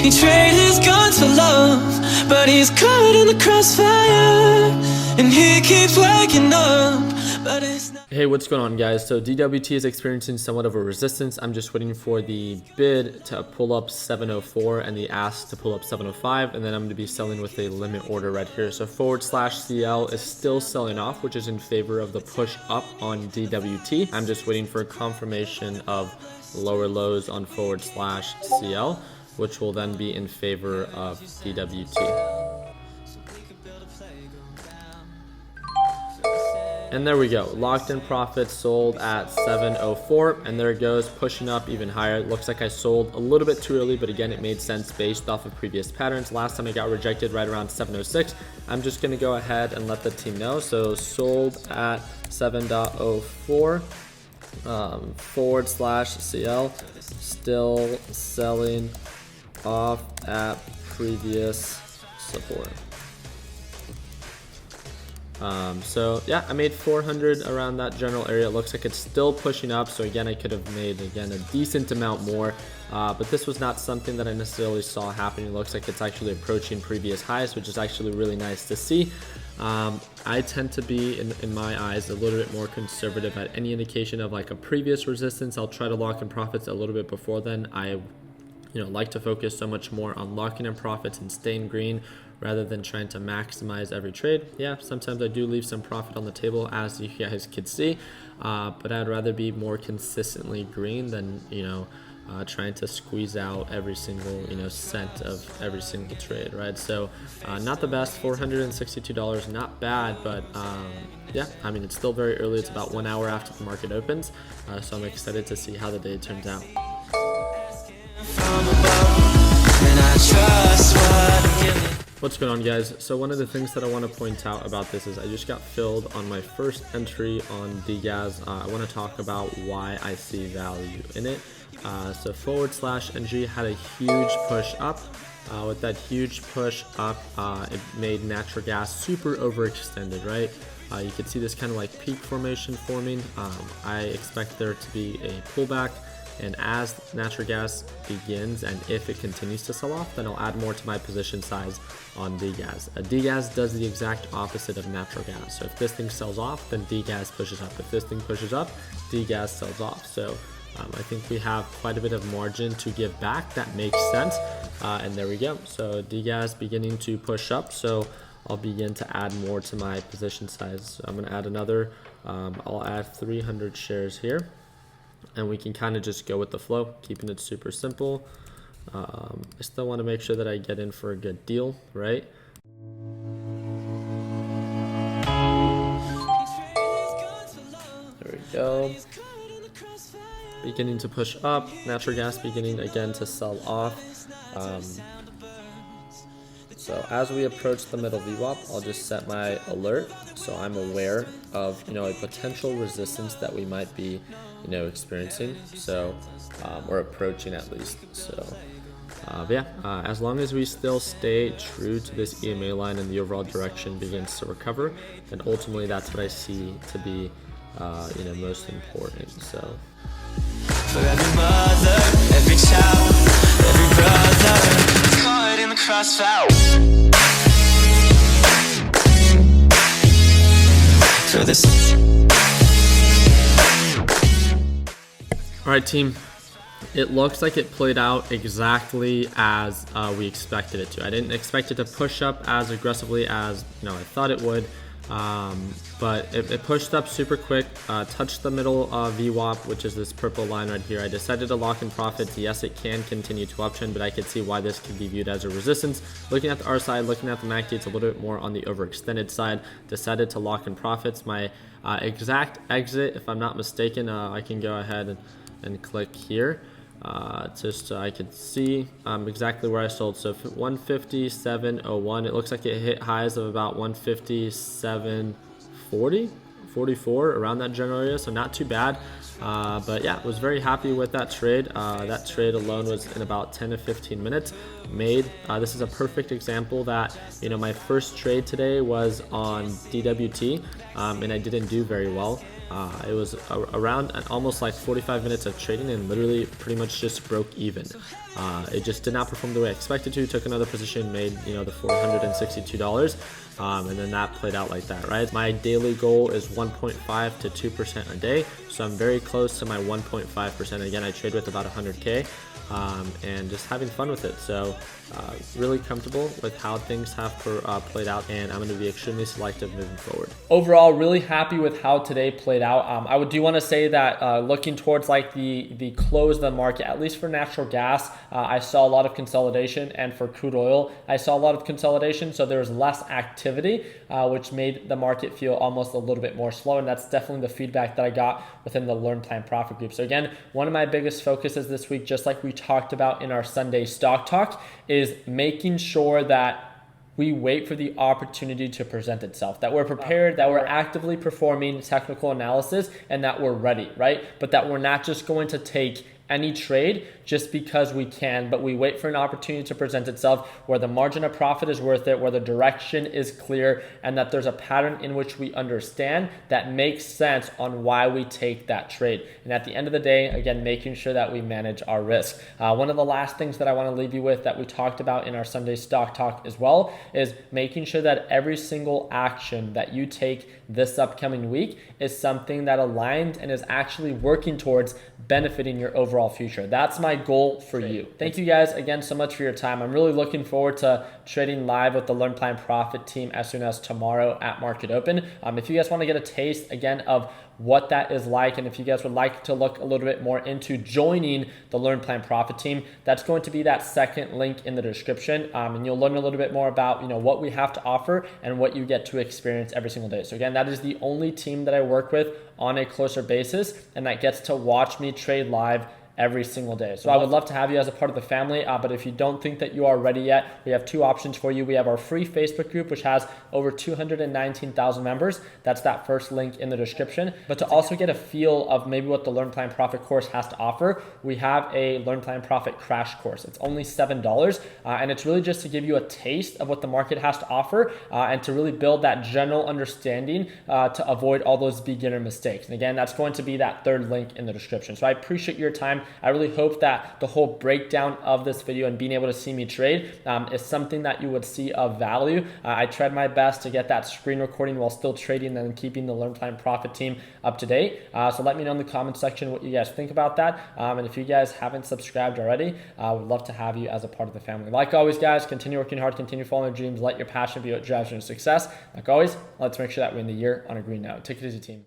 He traded his gun for love, but he's caught in the crossfire, and he keeps waking up, but it's not. Hey, what's going on, guys? So DWT is experiencing somewhat of a resistance. I'm just waiting for the bid to pull up 704 and the ask to pull up 705, and then I'm going to be selling with a limit order right here. So /CL is still selling off, which is in favor of the push up on DWT. I'm just waiting for a confirmation of lower lows on /CL, which will then be in favor of DWT. And there we go, locked in profits sold at 704, and there it goes, pushing up even higher. It looks like I sold a little bit too early, but again, it made sense based off of previous patterns. Last time I got rejected right around 706. I'm just gonna go ahead and let the team know. So sold at 7.04 /CL, still selling off at previous support. So yeah, I made 400 around that general area. It looks like it's still pushing up. So again, I could have made, again, a decent amount more, but this was not something that I necessarily saw happening. It looks like it's actually approaching previous highs, which is actually really nice to see. I tend to be, in my eyes, a little bit more conservative at any indication of like a previous resistance. I'll try to lock in profits a little bit before then. I like to focus so much more on locking in profits and staying green rather than trying to maximize every trade. Yeah, sometimes I do leave some profit on the table, as you guys can see, but I'd rather be more consistently green than, trying to squeeze out every single, cent of every single trade, right? So not the best, $462, not bad, but yeah, I mean, it's still very early. It's about 1 hour after the market opens, so I'm excited to see how the day turns out. What's going on, guys? So one of the things that I want to point out about this is I just got filled on my first entry on DGAZ. I want to talk about why I see value in it. So /NG had a huge push up. With that huge push up, it made natural gas super overextended, right? You can see this kind of like peak formation forming. I expect there to be a pullback. And as natural gas begins, and if it continues to sell off, then I'll add more to my position size on DGAZ. DGAZ does the exact opposite of natural gas. So if this thing sells off, then DGAZ pushes up. If this thing pushes up, DGAZ sells off. So I think we have quite a bit of margin to give back. That makes sense. And there we go. So DGAZ beginning to push up. So I'll begin to add more to my position size. So I'm going to add another, I'll add 300 shares here. And we can kind of just go with the flow, keeping it super simple. I still want to make sure that I get in for a good deal, right? There we go. Beginning to push up, natural gas beginning again to sell off. So as we approach the middle VWAP, I'll just set my alert so I'm aware of, a potential resistance that we might be, experiencing. So, or approaching at least. So, yeah, as long as we still stay true to this EMA line and the overall direction begins to recover, then ultimately that's what I see to be, most important. So. For every mother, every child, every brother, caught in the crossfire. For this. All right, team. It looks like it played out exactly as we expected it to. I didn't expect it to push up as aggressively as I thought it would. But it pushed up super quick, touched the middle VWAP, which is this purple line right here. I decided to lock in profits. Yes, it can continue to uptrend, but I could see why this could be viewed as a resistance. Looking at the R side, looking at the MACD, it's a little bit more on the overextended side. Decided to lock in profits. My exact exit, if I'm not mistaken, I can go ahead and click here. Just so I could see exactly where I sold. So 157.01, it looks like it hit highs of about 157.40, 44, around that general area, so not too bad. But yeah, was very happy with that trade. That trade alone was in about 10 to 15 minutes made. This is a perfect example that, my first trade today was on DWT, and I didn't do very well. It was around almost like 45 minutes of trading and literally pretty much just broke even. It just did not perform the way I expected to. Took another position, made the $462, and then that played out like that, right? My daily goal is 1.5 to 2% a day, so I'm very close to my 1.5%. Again, I trade with about 100K. And just having fun with it. So really comfortable with how things have played out, and I'm going to be extremely selective moving forward. Overall, really happy with how today played out. I do want to say that looking towards like the close of the market, at least for natural gas, I saw a lot of consolidation, and for crude oil, I saw a lot of consolidation. So there was less activity, which made the market feel almost a little bit more slow. And that's definitely the feedback that I got within the Learn Plan Profit group. So again, one of my biggest focuses this week, just like we talked about in our Sunday stock talk, is making sure that we wait for the opportunity to present itself, that we're prepared, that we're actively performing technical analysis, and that we're ready, right? But that we're not just going to take any trade just because we can, but we wait for an opportunity to present itself where the margin of profit is worth it, where the direction is clear, and that there's a pattern in which we understand that makes sense on why we take that trade. And at the end of the day, again, making sure that we manage our risk. One of the last things that I want to leave you with that we talked about in our Sunday stock talk as well is making sure that every single action that you take this upcoming week is something that aligns and is actually working towards benefiting your overall future. That's my goal for you. Thank you guys again so much for your time. I'm really looking forward to trading live with the Learn Plan Profit team as soon as tomorrow at Market Open. If you guys want to get a taste again of what that is like, and if you guys would like to look a little bit more into joining the Learn Plan Profit team, that's going to be that second link in the description, and you'll learn a little bit more about what we have to offer and what you get to experience every single day. So again, that is the only team that I work with on a closer basis, and that gets to watch me trade live every single day. So I would love to have you as a part of the family, but if you don't think that you are ready yet, we have two options for you. We have our free Facebook group, which has over 219,000 members. That's that first link in the description. But to also get a feel of maybe what the Learn Plan Profit course has to offer, we have a Learn Plan Profit crash course. It's only $7, and it's really just to give you a taste of what the market has to offer, and to really build that general understanding to avoid all those beginner mistakes. And again, that's going to be that third link in the description. So I appreciate your time. I really hope that the whole breakdown of this video and being able to see me trade is something that you would see of value. I tried my best to get that screen recording while still trading and keeping the Learn Plan Profit team up to date. So let me know in the comment section what you guys think about that. And if you guys haven't subscribed already, I would love to have you as a part of the family. Like always, guys, continue working hard, continue following your dreams, let your passion be what drives your success. Like always, let's make sure that we end the year on a green note. Take it easy, team.